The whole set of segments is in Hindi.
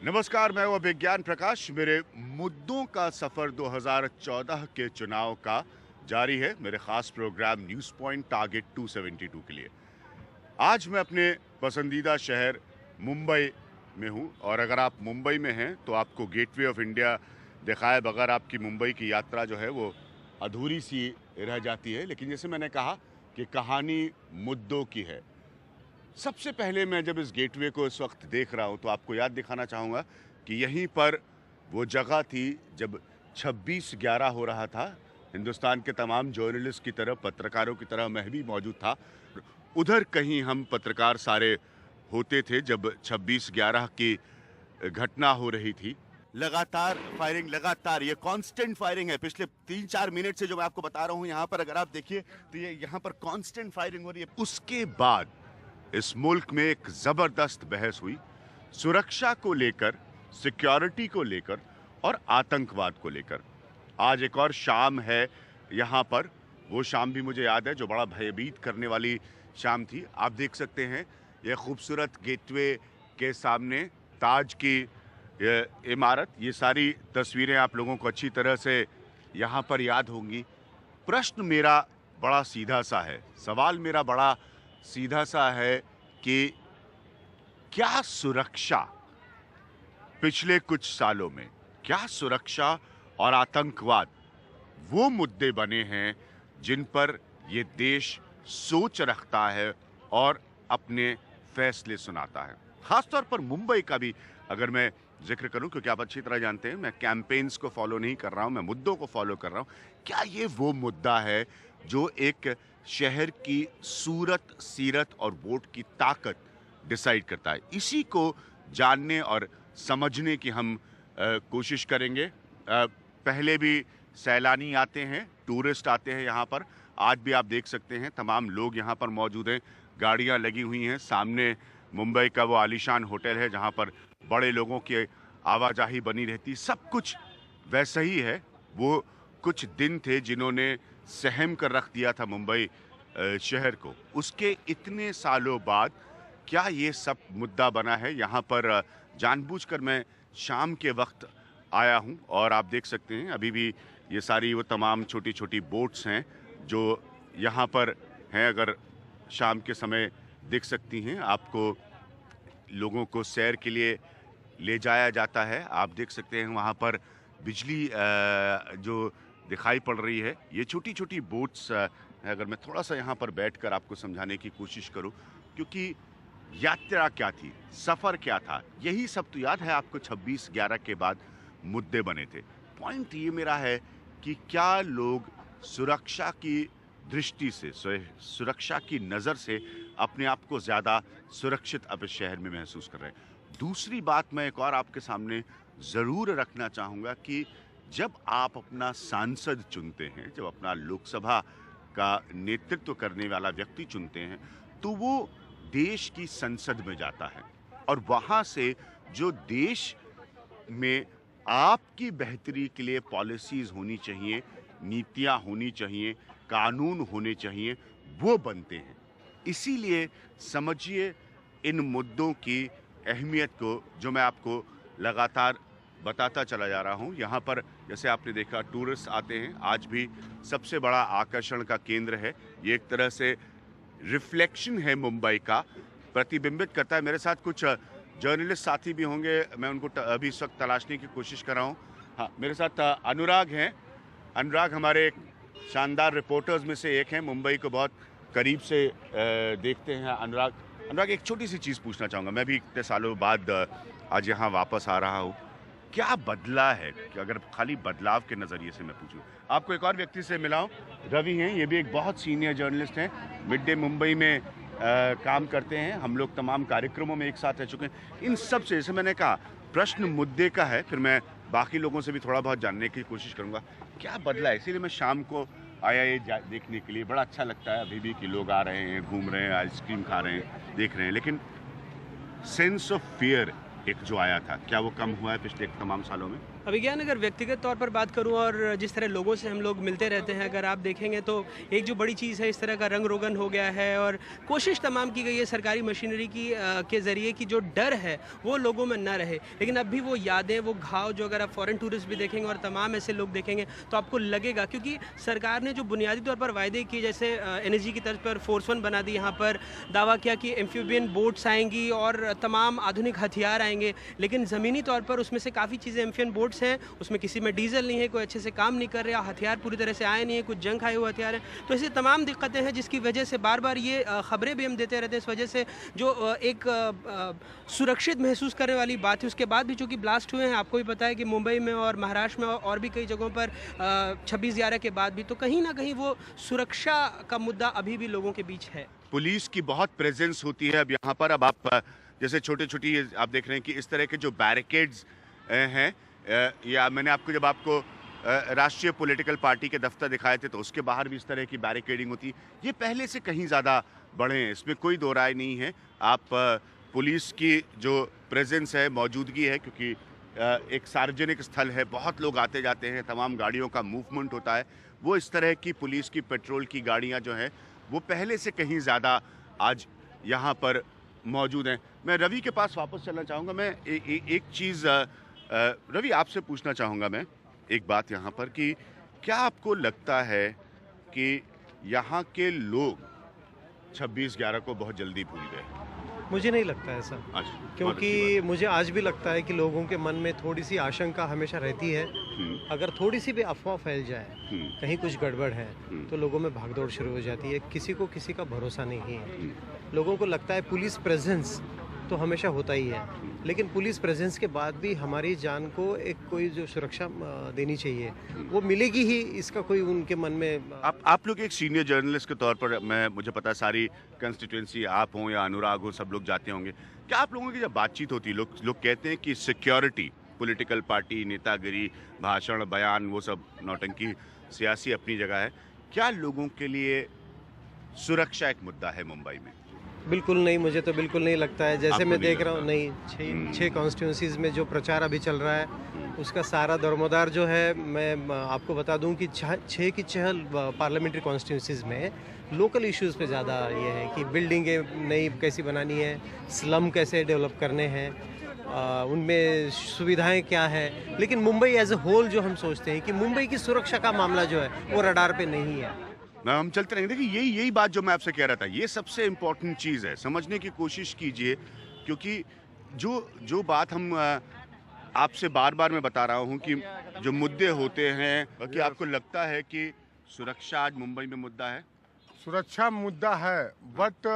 नमस्कार, मैं हूं विज्ञान प्रकाश। मेरे मुद्दों का सफर 2014 के चुनाव का जारी है मेरे खास प्रोग्राम न्यूज़ पॉइंट टारगेट 272 के लिए। आज मैं अपने पसंदीदा शहर मुंबई में हूं और अगर आप मुंबई में हैं तो आपको गेटवे ऑफ इंडिया दिखाए बगैर आपकी मुंबई की यात्रा जो है वो अधूरी सी रह जाती है। लेकिन जैसे मैंने कहा कि कहानी मुद्दों की है। सबसे पहले मैं जब इस गेटवे को इस वक्त देख रहा हूं तो आपको याद दिखाना चाहूँगा कि यहीं पर वो जगह थी जब 26/11 हो रहा था। हिंदुस्तान के तमाम जर्नलिस्ट की तरह, पत्रकारों की तरह मैं भी मौजूद था। उधर कहीं हम पत्रकार सारे होते थे जब 26/11 की घटना हो रही थी। लगातार फायरिंग, लगातार ये कांस्टेंट फायरिंग है। पिछले 3-4 मिनट से जो मैं आपको बता रहा हूँ यहाँ पर अगर आप देखिए तो ये यहाँ पर कांस्टेंट फायरिंग हो रही है। उसके बाद इस मुल्क में एक जबरदस्त बहस हुई सुरक्षा को लेकर, सिक्योरिटी को लेकर और आतंकवाद को लेकर। आज एक और शाम है यहाँ पर, वो शाम भी मुझे याद है जो बड़ा भयभीत करने वाली शाम थी। आप देख सकते हैं ये खूबसूरत गेटवे के सामने ताज की ये इमारत, ये सारी तस्वीरें आप लोगों को अच्छी तरह से यहाँ पर याद होंगी। प्रश्न मेरा बड़ा सीधा सा है, सवाल मेरा बड़ा सीधा सा है कि क्या सुरक्षा पिछले कुछ सालों में, क्या सुरक्षा और आतंकवाद वो मुद्दे बने हैं जिन पर ये देश सोच रखता है और अपने फैसले सुनाता है। खासतौर पर मुंबई का भी अगर मैं जिक्र करूं, क्योंकि आप अच्छी तरह जानते हैं मैं कैंपेन्स को फॉलो नहीं कर रहा हूं, मैं मुद्दों को फॉलो कर रहा हूं। क्या ये वो मुद्दा है जो एक शहर की सूरत, सीरत और वोट की ताकत डिसाइड करता है? इसी को जानने और समझने की हम कोशिश करेंगे। पहले भी सैलानी आते हैं, टूरिस्ट आते हैं यहाँ पर। आज भी आप देख सकते हैं तमाम लोग यहाँ पर मौजूद हैं, गाड़ियाँ लगी हुई हैं। सामने मुंबई का वो आलीशान होटल है जहाँ पर बड़े लोगों की आवाजाही बनी रहती। सब कुछ वैसा ही है। वो कुछ दिन थे जिन्होंने सहम कर रख दिया था मुंबई शहर को। उसके इतने सालों बाद क्या ये सब मुद्दा बना है? यहाँ पर जानबूझकर मैं शाम के वक्त आया हूँ और आप देख सकते हैं अभी भी ये सारी वो तमाम छोटी छोटी बोट्स हैं जो यहाँ पर हैं। अगर शाम के समय दिख सकती हैं आपको, लोगों को सैर के लिए ले जाया जाता है। आप देख सकते हैं वहाँ पर बिजली जो दिखाई पड़ रही है, ये छोटी छोटी बोट्स है। अगर मैं थोड़ा सा यहाँ पर बैठकर आपको समझाने की कोशिश करूँ, क्योंकि यात्रा क्या थी, सफ़र क्या था, यही सब तो याद है आपको 26/11 के बाद मुद्दे बने थे। पॉइंट ये मेरा है कि क्या लोग सुरक्षा की दृष्टि से, सुरक्षा की नज़र से अपने आप को ज़्यादा सुरक्षित अब इस शहर में महसूस कर रहे हैं? दूसरी बात मैं एक और आपके सामने ज़रूर रखना चाहूँगा कि जब आप अपना सांसद चुनते हैं, जब अपना लोकसभा का नेतृत्व करने वाला व्यक्ति चुनते हैं, तो वो देश की संसद में जाता है और वहाँ से जो देश में आपकी बेहतरी के लिए पॉलिसीज़ होनी चाहिए, नीतियाँ होनी चाहिए, कानून होने चाहिए, वो बनते हैं। इसीलिए समझिए इन मुद्दों की अहमियत को, जो मैं आपको लगातार बताता चला जा रहा हूँ। यहाँ पर जैसे आपने देखा टूरिस्ट आते हैं, आज भी सबसे बड़ा आकर्षण का केंद्र है। ये एक तरह से रिफ्लेक्शन है मुंबई का, प्रतिबिंबित करता है। मेरे साथ कुछ जर्नलिस्ट साथी भी होंगे, मैं उनको अभी इस वक्त तलाशने की कोशिश कर रहा हूँ। हाँ, मेरे साथ अनुराग हैं। अनुराग हमारे एक शानदार रिपोर्टर्स में से एक हैं, मुंबई को बहुत करीब से देखते हैं। अनुराग, एक छोटी सी चीज़ पूछना चाहूँगा। मैं भी इतने सालों बाद आज यहाँ वापस आ रहा हूँ। क्या बदला है कि अगर खाली बदलाव के नज़रिए से मैं पूछूं? आपको एक और व्यक्ति से मिलाऊं, रवि हैं, ये भी एक बहुत सीनियर जर्नलिस्ट हैं, मिड डे मुंबई में काम करते हैं। हम लोग तमाम कार्यक्रमों में एक साथ रह चुके हैं। इन सब से, जैसे मैंने कहा, प्रश्न मुद्दे का है, फिर मैं बाकी लोगों से भी थोड़ा बहुत जानने की कोशिश करूँगा क्या बदला है। इसीलिए मैं शाम को आया ये देखने के लिए। बड़ा अच्छा लगता है अभी भी कि लोग आ रहे हैं, घूम रहे हैं, आइसक्रीम खा रहे हैं, देख रहे हैं। लेकिन सेंस ऑफ फियर एक जो आया था, क्या वो कम हुआ है पिछले तमाम सालों में? अभिज्ञान अगर व्यक्तिगत तौर पर बात करूं और जिस तरह लोगों से हम लोग मिलते रहते हैं, अगर आप देखेंगे तो एक जो बड़ी चीज़ है, इस तरह का रंग रोगन हो गया है और कोशिश तमाम की गई है सरकारी मशीनरी की के ज़रिए कि जो डर है वो लोगों में न रहे। लेकिन अब भी वो यादें, वो घाव जो अगर आप फॉरेन टूरिस्ट भी देखेंगे और तमाम ऐसे लोग देखेंगे तो आपको लगेगा, क्योंकि सरकार ने जो बुनियादी तौर पर वायदे किए, जैसे एनर्जी की तर्ज पर फोर्स वन बना दी, यहाँ पर दावा किया कि एम्फीबियन बोट्स आएंगी और तमाम आधुनिक हथियार आएंगे, लेकिन ज़मीनी तौर पर उसमें से काफ़ी चीज़ें एम्फियन बोट्स हैं, उसमें किसी में डीजल नहीं है, कोई अच्छे से काम नहीं कर रहा, हथियार पूरी तरह से आए नहीं है, कुछ जंग खाए हुए हथियार हैं। तो ऐसी तमाम दिक्कतें हैं जिसकी वजह से बार बार ये खबरें भी हम देते रहते हैं। इस वजह से जो एक सुरक्षित महसूस करने वाली बात है, उसके बाद भी चूँकि ब्लास्ट हुए हैं, आपको भी पता है कि मुंबई में और महाराष्ट्र में और भी कई जगहों पर 26/11 के बाद भी, तो कहीं ना कहीं वो सुरक्षा का मुद्दा अभी भी लोगों के बीच है। पुलिस की बहुत प्रेजेंस होती है अब यहाँ पर। अब आप जैसे छोटे छोटी आप देख रहे हैं कि इस तरह के जो बैरिकेड्स हैं, या मैंने आपको जब आपको राष्ट्रीय पॉलिटिकल पार्टी के दफ्तर दिखाए थे तो उसके बाहर भी इस तरह की बैरिकेडिंग होती है। ये पहले से कहीं ज़्यादा बढ़े हैं, इसमें कोई दो राय नहीं है। आप पुलिस की जो प्रेजेंस है, मौजूदगी है, क्योंकि एक सार्वजनिक स्थल है, बहुत लोग आते जाते हैं, तमाम गाड़ियों का मूवमेंट होता है, वो इस तरह की पुलिस की पेट्रोल की गाड़ियाँ जो हैं वो पहले से कहीं ज़्यादा आज यहाँ पर मौजूद हैं। मैं रवि के पास वापस चलना चाहूँगा। मैं एक चीज़ रवि आपसे पूछना चाहूँगा मैं एक बात यहाँ पर कि क्या आपको लगता है कि यहाँ के लोग 26/11 को बहुत जल्दी भूल गए? मुझे नहीं लगता ऐसा, अच्छा, क्योंकि मुझे आज भी लगता है कि लोगों के मन में थोड़ी सी आशंका हमेशा रहती है। अगर थोड़ी सी भी अफवाह फैल जाए, कहीं कुछ गड़बड़ है, तो लोगों में भागदौड़ शुरू हो जाती है। किसी को किसी का भरोसा नहीं है। लोगों को लगता है पुलिस प्रेजेंस तो हमेशा होता ही है, लेकिन पुलिस प्रेजेंस के बाद भी हमारी जान को एक कोई जो सुरक्षा देनी चाहिए वो मिलेगी ही, इसका कोई उनके मन में। आप लोग एक सीनियर जर्नलिस्ट के तौर पर, मुझे पता है सारी कंस्टिट्यूंसी आप हों या अनुराग हो, सब लोग जाते होंगे। क्या आप लोगों की जब बातचीत होती है, लोग कहते हैं कि सिक्योरिटी, पॉलिटिकल पार्टी, नेतागिरी, भाषण, बयान, वो सब नौटंकी, सियासी अपनी जगह है, क्या लोगों के लिए सुरक्षा एक मुद्दा है मुंबई में? बिल्कुल नहीं, मुझे तो बिल्कुल नहीं लगता है। जैसे मैं देख रहा हूँ, नहीं, छः कॉन्स्टिट्यूंसीज़ में जो प्रचार अभी चल रहा है उसका सारा दरमदार जो है, मैं आपको बता दूं कि 6 की 6 पार्लियामेंट्री कॉन्स्टिट्यूंसीज़ में लोकल इश्यूज़ पे ज़्यादा ये है कि बिल्डिंगें नई कैसी बनानी है, स्लम कैसे डेवलप करने हैं, उनमें सुविधाएं क्या है। लेकिन मुंबई एज ए होल जो हम सोचते हैं कि मुंबई की सुरक्षा का मामला जो है वो रडार पे नहीं है। हम चलते रहेंगे। देखिए यही बात जो मैं आपसे कह रहा था, ये सबसे इम्पोर्टेंट चीज़ है, समझने की कोशिश कीजिए, क्योंकि जो बात हम आपसे बार बार मैं बता रहा हूँ कि जो मुद्दे होते हैं, कि आपको लगता है कि सुरक्षा आज मुंबई में मुद्दा है? सुरक्षा मुद्दा है, बट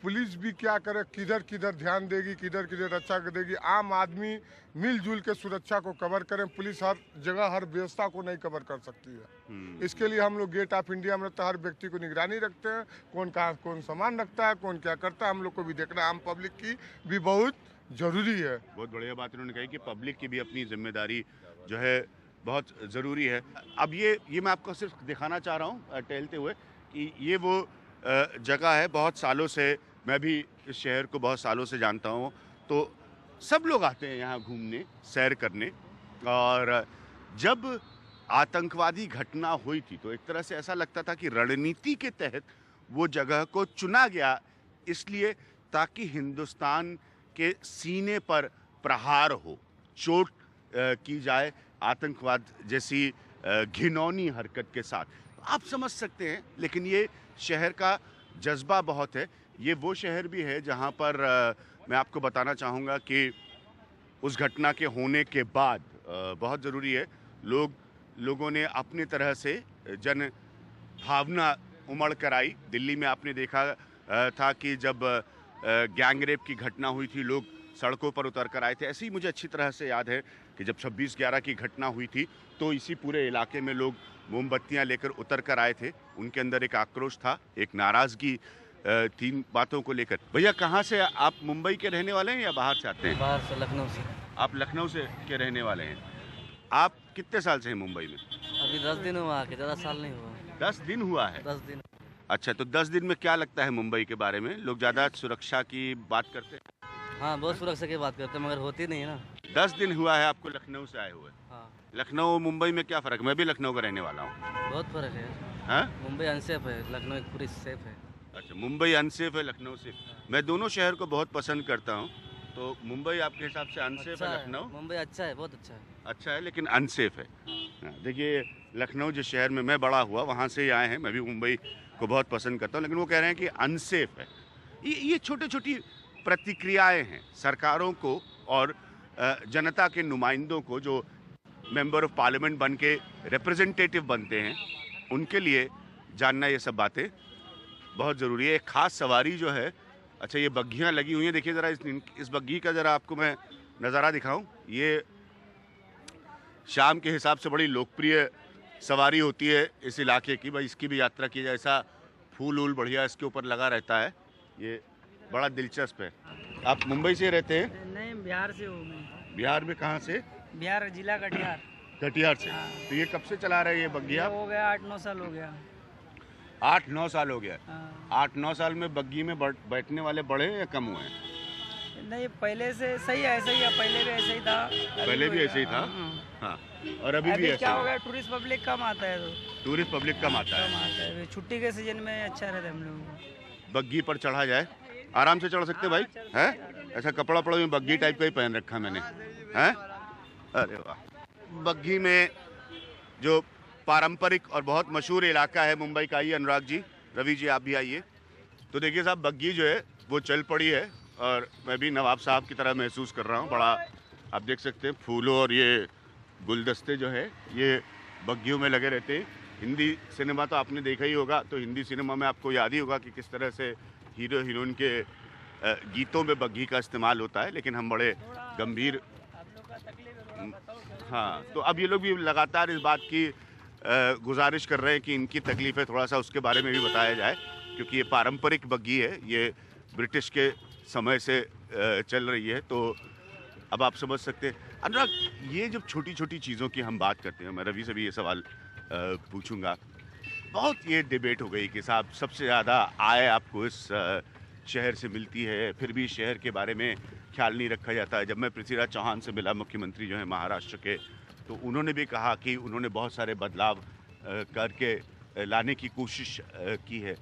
पुलिस भी क्या करे, किधर किधर ध्यान देगी, किधर किधर रक्षा देगी। आम आदमी मिलजुल के सुरक्षा को कवर करें, पुलिस हर जगह हर व्यवस्था को नहीं कवर कर सकती है। इसके लिए हम लोग गेट ऑफ इंडिया में हर व्यक्ति को निगरानी रखते हैं, कौन कहाँ कौन सामान रखता है, कौन क्या करता है, हम लोग को भी देखना, आम पब्लिक की भी बहुत जरूरी है। बहुत बढ़िया बात उन्होंने कही कि पब्लिक की भी अपनी जिम्मेदारी जो है बहुत ज़रूरी है। अब ये मैं आपको सिर्फ दिखाना चाह रहा हूँ टहलते हुए कि ये वो जगह है। बहुत सालों से मैं भी इस शहर को बहुत सालों से जानता हूँ, तो सब लोग आते हैं यहाँ घूमने, सैर करने। और जब आतंकवादी घटना हुई थी तो एक तरह से ऐसा लगता था कि रणनीति के तहत वो जगह को चुना गया, इसलिए ताकि हिंदुस्तान के सीने पर प्रहार हो, चोट की जाए आतंकवाद जैसी घिनौनी हरकत के साथ। आप समझ सकते हैं, लेकिन ये शहर का जज्बा बहुत है। ये वो शहर भी है जहाँ पर मैं आपको बताना चाहूँगा कि उस घटना के होने के बाद बहुत ज़रूरी है, लोगों ने अपने तरह से जन भावना उमड़ कर आई। दिल्ली में आपने देखा था कि जब गैंगरेप की घटना हुई थी, लोग सड़कों पर उतर कर आए थे। ऐसे ही मुझे अच्छी तरह से याद है कि जब 26/11 की घटना हुई थी तो इसी पूरे इलाके में लोग मोमबत्तियां लेकर उतर कर आए थे। उनके अंदर एक आक्रोश था, एक नाराज़गी, 3 बातों को लेकर। भैया कहाँ से आप, मुंबई के रहने वाले हैं या बाहर से आते हैं? बाहर से, लखनऊ से। आप लखनऊ से के रहने वाले हैं। आप कितने साल से हैं मुंबई में? अभी 10 दिन हुआ आके, ज़्यादा साल नहीं हुआ। 10 दिन हुआ है? 10 दिन। अच्छा, तो 10 दिन में क्या लगता है मुंबई के बारे में? लोग ज़्यादा सुरक्षा की बात करते हैं? हाँ, बहुत सुरक्षा की बात करते हैं, मगर होती नहीं है ना। 10 दिन हुआ है आपको लखनऊ से आए हुए? हाँ। लखनऊ मुंबई में क्या फ़र्क? मैं भी लखनऊ का रहने वाला हूँ। बहुत फर्क है। हाँ? मुंबई अनसेफ है, लखनऊ पूरी सेफ है। अच्छा, मुंबई अनसेफ है, लखनऊ सेफ। मैं दोनों शहर को बहुत पसंद करता हूँ। तो मुंबई आपके हिसाब से अनसेफ अच्छा है, है, लखनऊ मुंबई अच्छा है, बहुत अच्छा है। अच्छा है लेकिन अनसेफ है। हाँ, देखिए लखनऊ जिस शहर में मैं बड़ा हुआ वहाँ से ही आए हैं, मैं भी मुंबई को बहुत पसंद करता हूँ, लेकिन वो कह रहे हैं कि अनसेफ है। ये छोटी छोटी प्रतिक्रियाएं हैं सरकारों को और जनता के नुमाइंदों को जो मेंबर ऑफ पार्लियामेंट बन के रिप्रेजेंटेटिव बनते हैं, उनके लिए जानना ये सब बातें बहुत ज़रूरी है। एक ख़ास सवारी जो है, अच्छा ये बग्घियाँ लगी हुई हैं, देखिए ज़रा इस बग्घी का ज़रा आपको मैं नज़ारा दिखाऊं। ये शाम के हिसाब से बड़ी लोकप्रिय सवारी होती है इस इलाके की, भाई इसकी भी यात्रा की जाए। ऐसा फूल वूल बढ़िया इसके ऊपर लगा रहता है, ये बड़ा दिलचस्प है। आप मुंबई से रहते हैं? नहीं, बिहार से हूँ मैं। बिहार में कहाँ से? बिहार जिला कटिहार। कटिहार से। तो ये कब से चला रहे हैं ये बग्घिया? हो गया 8-9 साल हो गया। 8-9 साल हो गया। हाँ। 8-9 साल में बग्घी में बैठने वाले बढ़े या कम हुए हैं? नहीं, पहले से सही है, ऐसा ही है, पहले भी ऐसा ही था। पहले भी ऐसे ही था। हाँ। हाँ, और अभी भी अभी ऐसा क्या ही हो है। गया, टूरिस्ट पब्लिक कम आता है, तो टूरिस्ट पब्लिक कम आता कम है। आता है। अभी छुट्टी के सीजन में अच्छा रहता है हम लोगों को। बग्घी पर चढ़ा जाए, आराम से चढ़ सकते भाई हैं? ऐसा कपड़ा पड़ा में बग्घी टाइप का ही पहन रखा मैंने, हैं? अरे वाह। बग्घी में जो पारंपरिक और बहुत मशहूर इलाका है मुंबई का, आइए अनुराग जी, रवि जी आप भी आइए। तो देखिए साहब, बग्घी जो है वो चल पड़ी है और मैं भी नवाब साहब की तरह महसूस कर रहा हूँ। बड़ा आप देख सकते हैं फूलों और ये गुलदस्ते जो है ये बग्घियों में लगे रहते हैं। हिंदी सिनेमा तो आपने देखा ही होगा, तो हिंदी सिनेमा में आपको याद ही होगा कि किस तरह से हीरो हीरोइन के गीतों में बग्घी का इस्तेमाल होता है, लेकिन हम बड़े गंभीर। हाँ, तो अब ये लोग भी लगातार इस बात की गुजारिश कर रहे हैं कि इनकी तकलीफ़ें थोड़ा सा उसके बारे में भी बताया जाए, क्योंकि ये पारंपरिक बग्घी है, ये ब्रिटिश के समय से चल रही है। तो अब आप समझ सकते हैं अनुराग, ये जब छोटी छोटी चीज़ों की हम बात करते हैं, मैं रवि से भी ये सवाल पूछूंगा। बहुत ये डिबेट हो गई कि साहब सबसे ज़्यादा आय आपको इस शहर से मिलती है, फिर भी शहर के बारे में ख्याल नहीं रखा जाता है। जब मैं पृथ्वीराज चौहान से मिला, मुख्यमंत्री जो है महाराष्ट्र के, तो उन्होंने भी कहा कि उन्होंने बहुत सारे बदलाव करके लाने की कोशिश की है।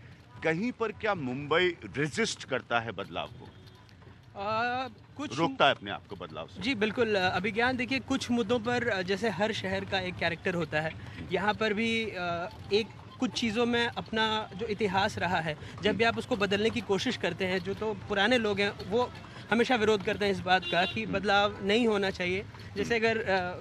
कहीं पर क्या मुंबई रेजिस्ट करता है बदलाव को? कुछ रोकता है अपने आप को बदलाव से? जी बिल्कुल। अभिज्ञान देखिए, कुछ मुद्दों पर जैसे हर शहर का एक कैरेक्टर होता है, यहाँ पर भी एक कुछ चीज़ों में अपना जो इतिहास रहा है, जब भी आप उसको बदलने की कोशिश करते हैं, जो तो पुराने लोग हैं वो हमेशा विरोध करते हैं इस बात का कि बदलाव नहीं होना चाहिए। जैसे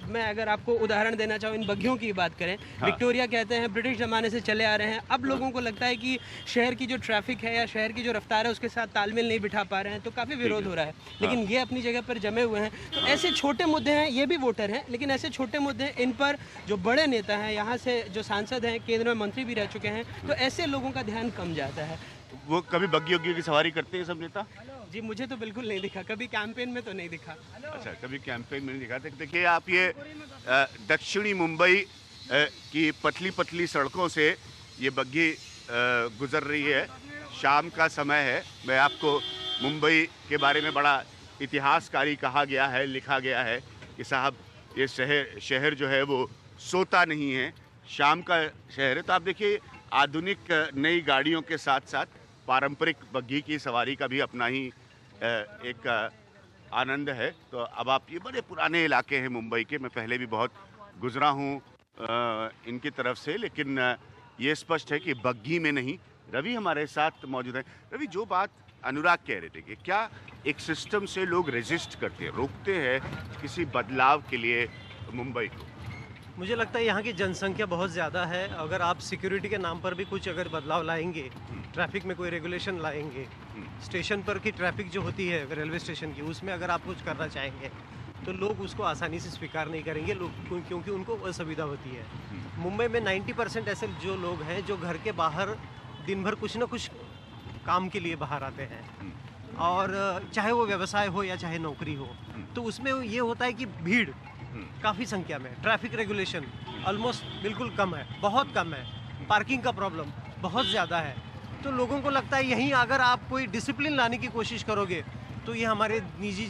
मैं अगर आपको उदाहरण देना चाहूँ, इन बग्घियों की बात करें, हाँ। विक्टोरिया कहते हैं ब्रिटिश ज़माने से चले आ रहे हैं। अब लोगों को लगता है कि शहर की जो ट्रैफिक है या शहर की जो रफ्तार है उसके साथ तालमेल नहीं बिठा पा रहे हैं, तो काफ़ी विरोध हो रहा है। लेकिन ये अपनी जगह पर जमे हुए हैं। तो ऐसे छोटे मुद्दे हैं, ये भी वोटर हैं, लेकिन ऐसे छोटे मुद्दे हैं, इन पर जो बड़े नेता हैं, यहाँ से जो सांसद हैं, केंद्र में मंत्री भी रह चुके हैं, तो ऐसे लोगों का ध्यान कम जाता है। वो कभी बग्घी वग्घी की सवारी करते हैं सब नेता? जी मुझे तो बिल्कुल नहीं दिखा, कभी कैंपेन में तो नहीं दिखा। अच्छा, कभी कैंपेन में नहीं दिखाते। देखिए आप ये दक्षिणी मुंबई की पतली पतली सड़कों से ये बग्घी गुजर रही है। शाम का समय है। मैं आपको मुंबई के बारे में बड़ा इतिहासकारी कहा गया है, लिखा गया है कि साहब ये शहर जो है वो सोता नहीं है, शाम का शहर है। तो आप देखिए आधुनिक नई गाड़ियों के साथ साथ पारंपरिक बग्घी की सवारी का भी अपना ही एक आनंद है। तो अब आप ये बड़े पुराने इलाके हैं मुंबई के, मैं पहले भी बहुत गुजरा हूँ इनकी तरफ से, लेकिन ये स्पष्ट है कि बग्घी में नहीं। रवि हमारे साथ मौजूद है। रवि, जो बात अनुराग कह रहे थे कि क्या एक सिस्टम से लोग रेजिस्ट करते हैं, रोकते हैं किसी बदलाव के लिए मुंबई को? मुझे लगता है यहाँ की जनसंख्या बहुत ज़्यादा है। अगर आप सिक्योरिटी के नाम पर भी कुछ अगर बदलाव लाएंगे, ट्रैफिक में कोई रेगुलेशन लाएंगे, स्टेशन पर की ट्रैफिक जो होती है रेलवे स्टेशन की, उसमें अगर आप कुछ करना चाहेंगे तो लोग उसको आसानी से स्वीकार नहीं करेंगे, लोग क्योंकि उनको असुविधा होती है। मुंबई में 90% ऐसे जो लोग हैं जो घर के बाहर दिन भर कुछ ना कुछ काम के लिए बाहर आते हैं, और चाहे वो व्यवसाय हो या चाहे नौकरी हो, तो उसमें ये होता है कि भीड़ काफ़ी संख्या में, ट्रैफिक रेगुलेशन ऑलमोस्ट बिल्कुल कम है, बहुत कम है, पार्किंग का प्रॉब्लम बहुत ज़्यादा है। तो लोगों को लगता है यहीं अगर आप कोई डिसिप्लिन लाने की कोशिश करोगे तो ये हमारे निजी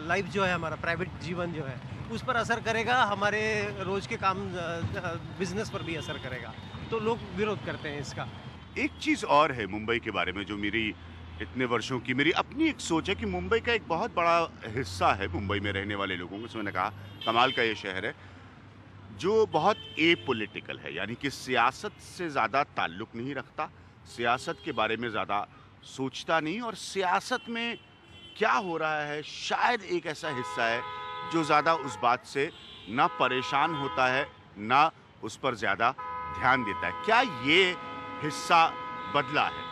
लाइफ जो है, हमारा प्राइवेट जीवन जो है उस पर असर करेगा, हमारे रोज़ के काम बिजनेस पर भी असर करेगा, तो लोग विरोध करते हैं इसका। एक चीज़ और है मुंबई के बारे में जो मेरी इतने वर्षों की मेरी अपनी एक सोच है कि मुंबई का एक बहुत बड़ा हिस्सा है, मुंबई में रहने वाले लोगों को, जैसे मैंने कहा कमाल का ये शहर है जो बहुत एपॉलिटिकल है, यानी कि सियासत से ज़्यादा ताल्लुक़ नहीं रखता, सियासत के बारे में ज़्यादा सोचता नहीं, और सियासत में क्या हो रहा है शायद एक ऐसा हिस्सा है जो ज़्यादा उस बात से ना परेशान होता है ना उस पर ज़्यादा ध्यान देता है। क्या ये हिस्सा बदला है?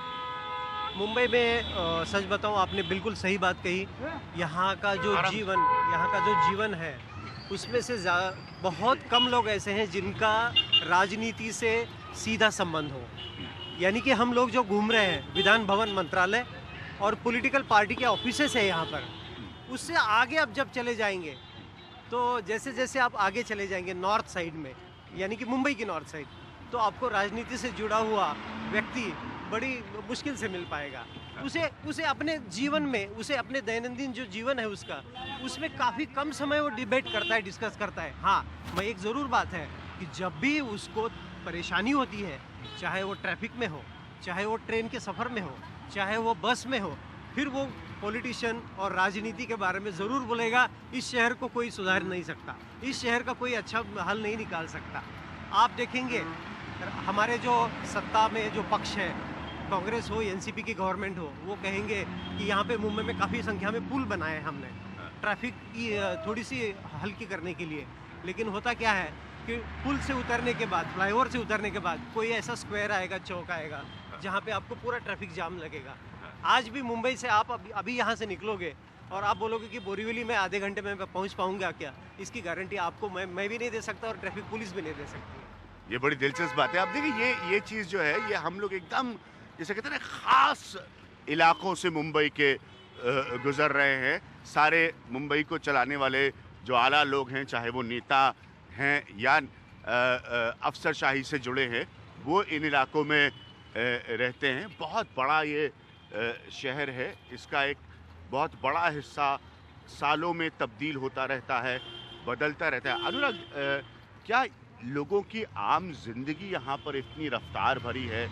मुंबई में सच बताऊं, आपने बिल्कुल सही बात कही। यहाँ का जो जीवन है उसमें से बहुत कम लोग ऐसे हैं जिनका राजनीति से सीधा संबंध हो। यानी कि हम लोग जो घूम रहे हैं विधान भवन, मंत्रालय और पॉलिटिकल पार्टी के ऑफिसेस है यहाँ पर, उससे आगे अब जब चले जाएंगे तो जैसे जैसे आप आगे चले जाएंगे नॉर्थ साइड में, यानी कि मुंबई की नॉर्थ साइड, तो आपको राजनीति से जुड़ा हुआ व्यक्ति बड़ी मुश्किल से मिल पाएगा। उसे अपने जीवन में, उसे अपने दैनंदिन जो जीवन है उसमें काफ़ी कम समय वो डिबेट करता है, डिस्कस करता है। हाँ, मैं एक ज़रूर बात है कि जब भी उसको परेशानी होती है, चाहे वो ट्रैफिक में हो, चाहे वो ट्रेन के सफ़र में हो, चाहे वो बस में हो, फिर वो पॉलिटिशियन और राजनीति के बारे में ज़रूर बोलेगा। इस शहर को कोई सुधार नहीं सकता, इस शहर का कोई अच्छा हल नहीं निकाल सकता। आप देखेंगे हमारे जो सत्ता में जो पक्ष है, कांग्रेस हो, एनसीपी की गवर्नमेंट हो, वो कहेंगे कि यहाँ पे मुंबई में काफ़ी संख्या में पुल बनाए हैं हमने ट्रैफिक की थोड़ी सी हल्की करने के लिए। लेकिन होता क्या है कि पुल से उतरने के बाद, फ्लाईओवर से उतरने के बाद कोई ऐसा स्क्वायर आएगा, चौक आएगा, जहाँ पे आपको पूरा ट्रैफिक जाम लगेगा। आज भी मुंबई से आप अभी यहाँ से निकलोगे और आप बोलोगे कि बोरीवली में आधे घंटे में पहुँच पाऊँगा क्या, इसकी गारंटी आपको मैं भी नहीं दे सकता और ट्रैफिक पुलिस भी नहीं दे सकती। ये बड़ी दिलचस्प बात है। आप देखिए ये चीज़ जो है, ये हम लोग एकदम जैसे कहते हैं ना ख़ास इलाकों से मुंबई के गुज़र रहे हैं। सारे मुंबई को चलाने वाले जो आला लोग हैं, चाहे वो नेता हैं या अफसरशाही से जुड़े हैं, वो इन इलाकों में रहते हैं। बहुत बड़ा ये शहर है, इसका एक बहुत बड़ा हिस्सा सालों में तब्दील होता रहता है, बदलता रहता है। अनुराग, क्या लोगों की आम जिंदगी यहाँ पर इतनी रफ्तार भरी है,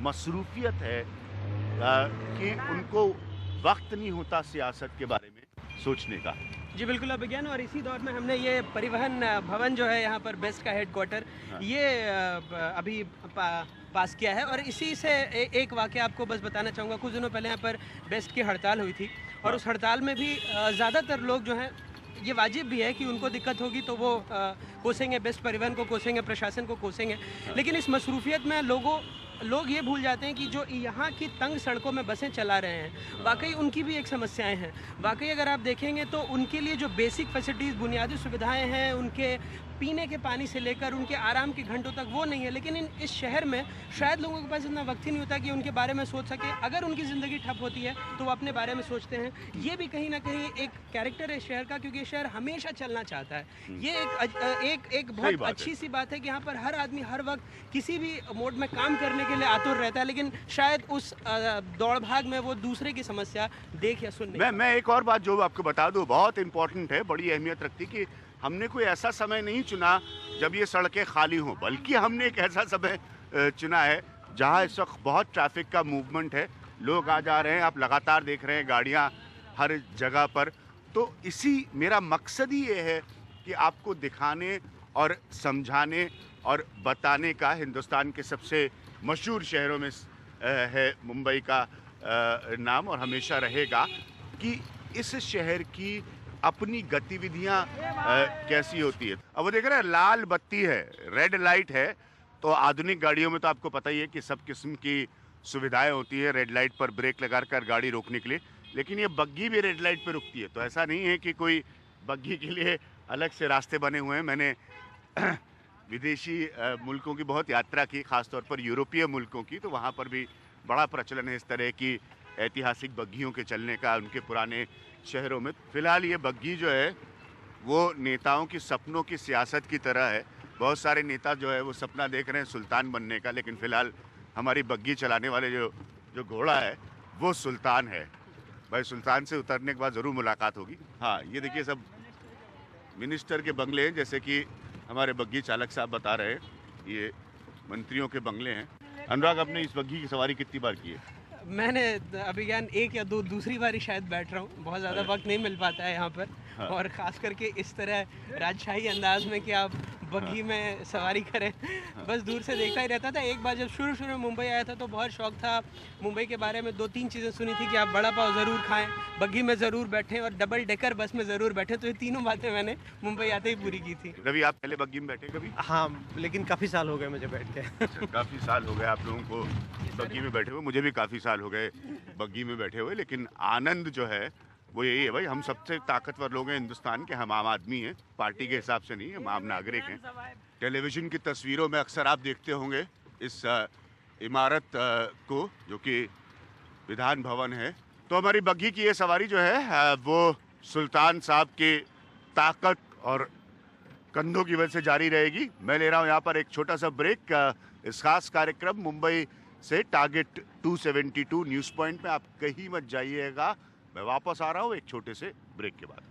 मसरूफियत है कि उनको वक्त नहीं होता सियासत के बारे में सोचने का? जी बिल्कुल अभिज्ञान, और इसी दौर में हमने ये परिवहन भवन जो है यहाँ पर बेस्ट का हेडक्वार्टर, ये अभी पास किया है। और इसी से एक वाक़या आपको बस बताना चाहूँगा। कुछ दिनों पहले यहाँ पर बेस्ट की हड़ताल हुई थी, और उस हड़ताल में भी ज़्यादातर लोग जो हैं, ये वाजिब भी है कि उनको दिक्कत होगी तो वो कोसेंगे, बेस्ट परिवहन को कोसेंगे, प्रशासन को कोसेंगे। लेकिन इस मसरूफियत में लोग ये भूल जाते हैं कि जो यहाँ की तंग सड़कों में बसें चला रहे हैं, वाकई उनकी भी एक समस्याएं हैं। वाकई अगर आप देखेंगे तो उनके लिए जो बेसिक फैसिलिटीज़, बुनियादी सुविधाएं हैं, उनके पीने के पानी से लेकर उनके आराम के घंटों तक, वो नहीं है। लेकिन इस शहर में शायद लोगों के पास इतना वक्त ही नहीं होता कि उनके बारे में सोच सके। अगर उनकी ज़िंदगी ठप होती है तो वो अपने बारे में सोचते हैं। ये भी कहीं ना कहीं एक कैरेक्टर है शहर का, क्योंकि शहर हमेशा चलना चाहता है। ये एक बहुत अच्छी सी बात है कि यहाँ पर हर आदमी हर वक्त किसी भी मोड में काम करने के लिए आतुर रहता है, लेकिन शायद उस दौड़ भाग में वो दूसरे की समस्या देख या सुन नहीं। मैं एक और बात जो आपको बता दूं, बहुत इंपॉर्टेंट है, बड़ी अहमियत रखती, कि हमने कोई ऐसा समय नहीं चुना जब ये सड़कें खाली हों, बल्कि हमने एक ऐसा समय चुना है जहां इस वक्त बहुत ट्रैफिक का मूवमेंट है, लोग आ जा रहे हैं, आप लगातार देख रहे हैं गाड़ियां हर जगह पर। तो इसी मेरा मकसद ही ये है कि आपको दिखाने और समझाने और बताने का, हिंदुस्तान के सबसे मशहूर शहरों में है मुंबई का नाम, और हमेशा रहेगा, कि इस शहर की अपनी गतिविधियां कैसी होती है। अब वो देख रहे हैं लाल बत्ती है, रेड लाइट है, तो आधुनिक गाड़ियों में तो आपको पता ही है कि सब किस्म की सुविधाएं होती है रेड लाइट पर ब्रेक लगाकर गाड़ी रोकने के लिए। लेकिन ये बग्गी भी रेड लाइट पर रुकती है, तो ऐसा नहीं है कि कोई बग्गी के लिए अलग से रास्ते बने हुए हैं। मैंने विदेशी मुल्कों की बहुत यात्रा की, ख़ासतौर पर यूरोपीय मुल्कों की, तो वहाँ पर भी बड़ा प्रचलन है इस तरह की ऐतिहासिक बग्घियों के चलने का उनके पुराने शहरों में। फ़िलहाल ये बग्घी जो है वो नेताओं की सपनों की सियासत की तरह है। बहुत सारे नेता जो है वो सपना देख रहे हैं सुल्तान बनने का, लेकिन फ़िलहाल हमारी बग्घी चलाने वाले जो घोड़ा है वो सुल्तान है। भाई सुल्तान से उतरने के बाद ज़रूर मुलाकात होगी। हाँ, ये देखिए सब मिनिस्टर के बंगले हैं, जैसे कि हमारे बग्घी चालक साहब बता रहे हैं, ये मंत्रियों के बंगले हैं। अनुराग, आपने इस बग्घी की सवारी कितनी बार की है? मैंने अभी ज्ञान एक या दो दूसरी बारी शायद बैठ रहा हूँ, बहुत ज़्यादा वक्त नहीं मिल पाता है यहाँ पर। हाँ। और ख़ास करके इस तरह राजशाही अंदाज में कि आप बग्घी में सवारी करें, बस दूर से देखता ही रहता था। एक बार जब शुरू में मुंबई आया था तो बहुत शौक था। मुंबई के बारे में 2-3 चीज़ें सुनी थी कि आप बड़ा पाव ज़रूर खाएं, बग्घी में ज़रूर बैठें और डबल डेकर बस में ज़रूर बैठें। तो ये तीनों बातें मैंने मुंबई आते ही पूरी की थी। रवि, आप पहले बग्घी में बैठे कभी? हाँ, लेकिन काफ़ी साल हो गए मुझे बैठ के। काफ़ी साल हो गए आप लोगों को बग्घी में बैठे हुए, मुझे भी काफ़ी साल हो गए बग्घी में बैठे हुए। लेकिन आनंद जो है वो यही है भाई, हम सबसे ताकतवर लोग हैं हिंदुस्तान के, हम आम आदमी हैं, पार्टी के हिसाब से नहीं, हम आम नागरिक हैं। टेलीविज़न की तस्वीरों में अक्सर आप देखते होंगे इस इमारत को, जो कि विधान भवन है। तो हमारी बग्घी की ये सवारी जो है वो सुल्तान साहब की ताकत और कंधों की वजह से जारी रहेगी। मैं ले रहा हूँ यहाँ पर एक छोटा सा ब्रेक। इस खास कार्यक्रम मुंबई से टारगेट 272 न्यूज़ पॉइंट में आप कहीं मत जाइएगा। मैं वापस आ रहा हूँ एक छोटे से ब्रेक के बाद।